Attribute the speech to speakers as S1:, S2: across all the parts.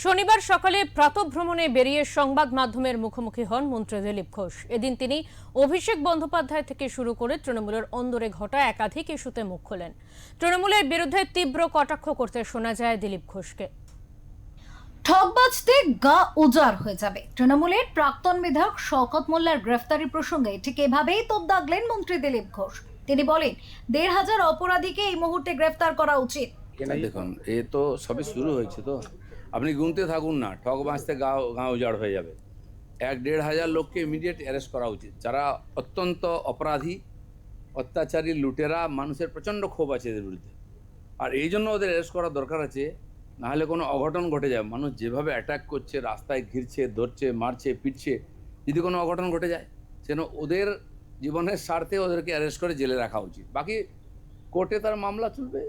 S1: শনিবার সকালে প্রাতঃভ্রমণে বেরিয়ে সংবাদ মাধ্যমের মুখোমুখি হন মন্ত্রী দিলীপ ঘোষ। এদিন তিনি অভিষেক বন্দ্যোপাধ্যায় থেকে শুরু করে তৃণমূলের অন্দরে ঘটা একাধিক ইস্যুতে মুখ খোলেন। তৃণমূলের বিরুদ্ধে তীব্র কটাক্ষ করতে শোনা যায় দিলীপ ঘোষকে।
S2: ঠকবাজতে গা উজাড় হয়ে যাবে। তৃণমূলের প্রাক্তন বিধায়ক শওকত মোল্লার গ্রেফতারি প্রসঙ্গে ঠিক এভাবেই তোপ দাগলেন মন্ত্রী দিলীপ ঘোষ। তিনি বলেন, ১,৫০০ অপরাধীকে এই মুহূর্তে গ্রেফতার করা উচিত।
S3: দেখুন, এ তো সবে শুরু হয়েছে। তো আপনি গুনতে থাকুন না, ঠক বাঁচতে গাঁ উজাড় হয়ে যাবে। ১,৫০০ লোককে ইমিডিয়েট অ্যারেস্ট করা উচিত, যারা অত্যন্ত অপরাধী, অত্যাচারী, লুটেরা। মানুষের প্রচণ্ড ক্ষোভ আছে এদের বিরুদ্ধে, আর এই জন্য ওদের অ্যারেস্ট করা দরকার আছে। নাহলে কোনো অঘটন ঘটে যায়। মানুষ যেভাবে অ্যাটাক করছে, রাস্তায় ঘিরছে, ধরছে, মারছে, পিটছে, যদি কোনো অঘটন ঘটে যায়, সেন ওদের জীবনের স্বার্থে ওদেরকে অ্যারেস্ট করে জেলে রাখা উচিত। বাকি কোর্টে তার মামলা চলবে,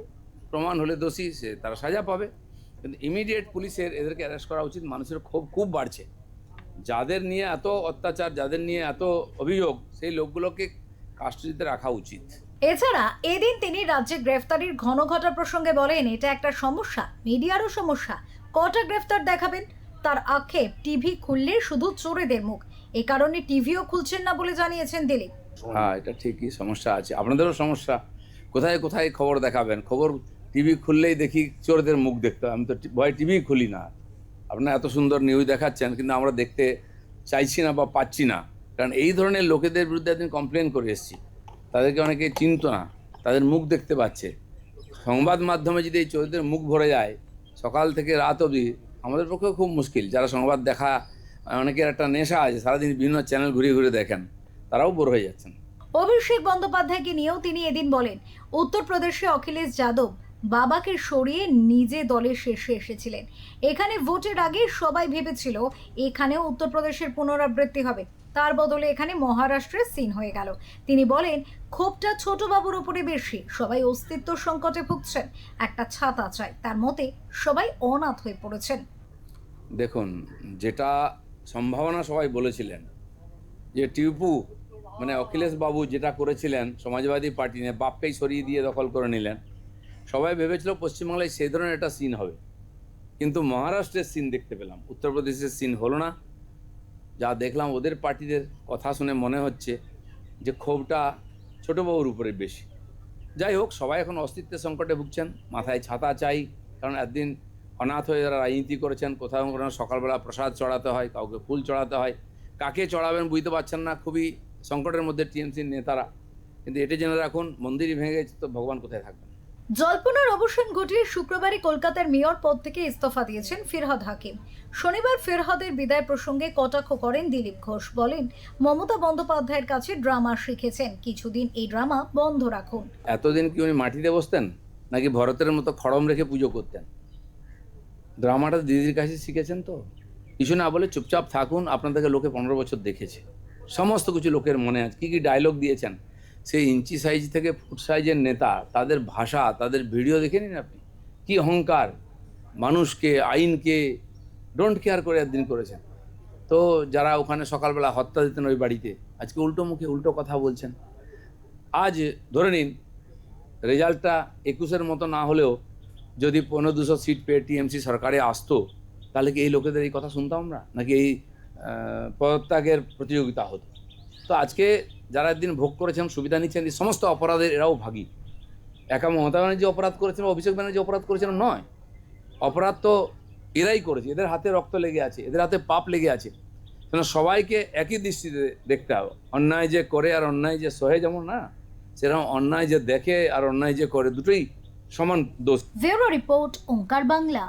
S3: প্রমাণ হলে দোষী সে তারা সাজা পাবে, কিন্তু ইমিডিয়েট পুলিশের এদেরকে অ্যারেস্ট করা উচিত। মানুষের ক্ষোভ খুব বাড়ছে, যাদের নিয়ে এত অত্যাচার, যাদের নিয়ে এত অভিযোগ, সেই লোকগুলোকে কাস্টডিতে রাখা উচিত।
S2: এছাড়া এদিন তিনি রাজ্যে গ্রেফতারির ঘন ঘটা প্রসঙ্গে বলেন, এটা একটা সমস্যা, মিডিয়ারও সমস্যা। কটা গ্রেফতার দেখাবেন? তার আক্ষেপ, টিভি খুললে শুধু চোরেদের মুখ, এ কারণে টিভিও খুলছেন না বলে জানিয়েছেন দিলীপ।
S3: হ্যাঁ, এটা ঠিকই, সমস্যা আছে, আপনাদেরও সমস্যা। কোথায় কোথায় খবর দেখাবেন? খবর টিভি খুললেই দেখি চোরদের মুখ দেখতে হয়। আমি তো ভয় টিভি খুলি না। আপনারা এত সুন্দর নিউজ দেখাচ্ছেন, কিন্তু আমরা দেখতে চাইছি না বা পাচ্ছি না। কারণ এই ধরনের লোকেদের বিরুদ্ধে একদিন কমপ্লেন করে এসেছি, তাদেরকে অনেকে চিনত না, তাদের মুখ দেখতে পাচ্ছে। সংবাদ মাধ্যমে যদি এই চোরদের মুখ ভরে যায় সকাল থেকে রাত অবধি, আমাদের পক্ষে খুব মুশকিল। যারা সংবাদ দেখা, অনেকের একটা নেশা আছে, সারাদিন বিভিন্ন চ্যানেল ঘুরে ঘুরে দেখেন, তারাও বোর হয়ে যাচ্ছেন।
S2: অভিষেক বন্দ্যোপাধ্যায়কে নিয়েও তিনি এদিন বলেন, উত্তরপ্রদেশে অখিলেশ যাদব বাবাকে সরিয়ে নিজে দলের শীর্ষে এসেছিলেন। এখানে ভোটের আগে সবাই ভেবেছিল এখানেও উত্তরপ্রদেশের পুনরাবৃত্তি হবে, তার বদলে এখানে মহারাষ্ট্রের সিন হয়ে গেল। তিনি বলেন, ক্ষোভটা ছোট বাবুর উপরে বেশি, সবাই অস্তিত্ব সংকটে ভুগছেন, একটা ছাতা চাই। তার মতে সবাই অনাথ হয়ে পড়েছেন।
S3: দেখুন, যেটা সম্ভাবনা সবাই বলেছিলেন যে টিপু মানে অখিলেশ বাবু যেটা করেছিলেন, সমাজবাদী পার্টি নিয়ে বাপকেই সরিয়ে দিয়ে দখল করে নিলেন, সবাই ভেবেছিল পশ্চিমবাংলায় সেই ধরনের একটা সিন হবে। কিন্তু মহারাষ্ট্রের সিন দেখতে পেলাম, উত্তরপ্রদেশের সিন হলো না। যা দেখলাম, ওদের পার্টিদের কথা শুনে মনে হচ্ছে যে ক্ষোভটা ছোটোবাবুর উপরে বেশি। যাই হোক, সবাই এখন অস্তিত্বের সংকটে ভুগছেন, মাথায় ছাতা চাই। কারণ একদিন অনাথ হয়ে যারা রাজনীতি করেছেন, কোথাও কোনো সকালবেলা প্রসাদ চড়াতে হয়, কাউকে ফুল চড়াতে হয়, কাকে চড়াবেন বুঝতে পারছেন না। খুবই সংকটের মধ্যে টিএমসির নেতারা। কিন্তু এটা জেনে রাখুন, মন্দিরই ভেঙে গেছে তো ভগবান কোথায় থাকবেন।
S2: জল্পনার অবসান ঘটিয়ে শুক্রবারই কলকাতার মেয়র পদ থেকে ইস্তফা দিয়েছেন ফিরহাদ হাকিম। শনিবার ফিরহাদের বিদায় প্রসঙ্গে কটাক্ষ করেন দিলীপ ঘোষ। বলেন, মমতা বন্দ্যোপাধ্যায়ের কাছে ড্রামা শিখেছেন, কিছুদিন এই ড্রামা বন্ধ রাখুন।
S3: এতদিন কি উনি মাটিতে বসতেন, নাকি ভরতের মতো খড়ম রেখে পুজো করতেন? ড্রামাটা দিদির কাছে শিখেছেন। তো কিছু না বলে চুপচাপ থাকুন। আপনাদেরকে লোকে 15 বছর দেখেছে, সমস্ত কিছু লোকের মনে আছে। কী কী ডায়লগ দিয়েছেন, সেই ইঞ্চি সাইজ থেকে ফুট সাইজের নেতা, তাদের ভাষা, তাদের ভিডিও দেখে নিন আপনি। কী অহংকার, মানুষকে, আইনকে ডোন্ট কেয়ার করে একদিন করেছেন। তো যারা ওখানে সকালবেলা হত্যা দিতেন ওই বাড়িতে, আজকে উল্টো মুখে উল্টো কথা বলছেন। আজ ধরে নিন রেজাল্টটা 21-এর মতো না হলেও যদি 1500 সিট পেয়ে টিএমসি সরকারে আসতো, তাহলে কি এই লোকেদের এই কথা শুনতাম আমরা, নাকি এই পদত্যাগের প্রতিযোগিতা হতো? তো আজকে যারা একদিন ভোগ করেছেন, সুবিধা নিচ্ছেন, এই সমস্ত অপরাধের এরাও ভাগী। একা মমতা ব্যানার্জি অপরাধ করেছেন, অভিষেক ব্যানার্জি অপরাধ করেছেন নয়। অপরাধ তো এরাই করেছে, এদের হাতে রক্ত লেগে আছে, এদের হাতে পাপ লেগে আছে। কেন সবাইকে একই দৃষ্টিতে দেখতে হবে। অন্যায় যে করে আর অন্যায় যে সহে যেমন না, সেরকম অন্যায় যে দেখে আর অন্যায় যে করে, দুটোই সমান দোষ।
S2: ব্যুরো রিপোর্ট, ওঙ্কার বাংলা।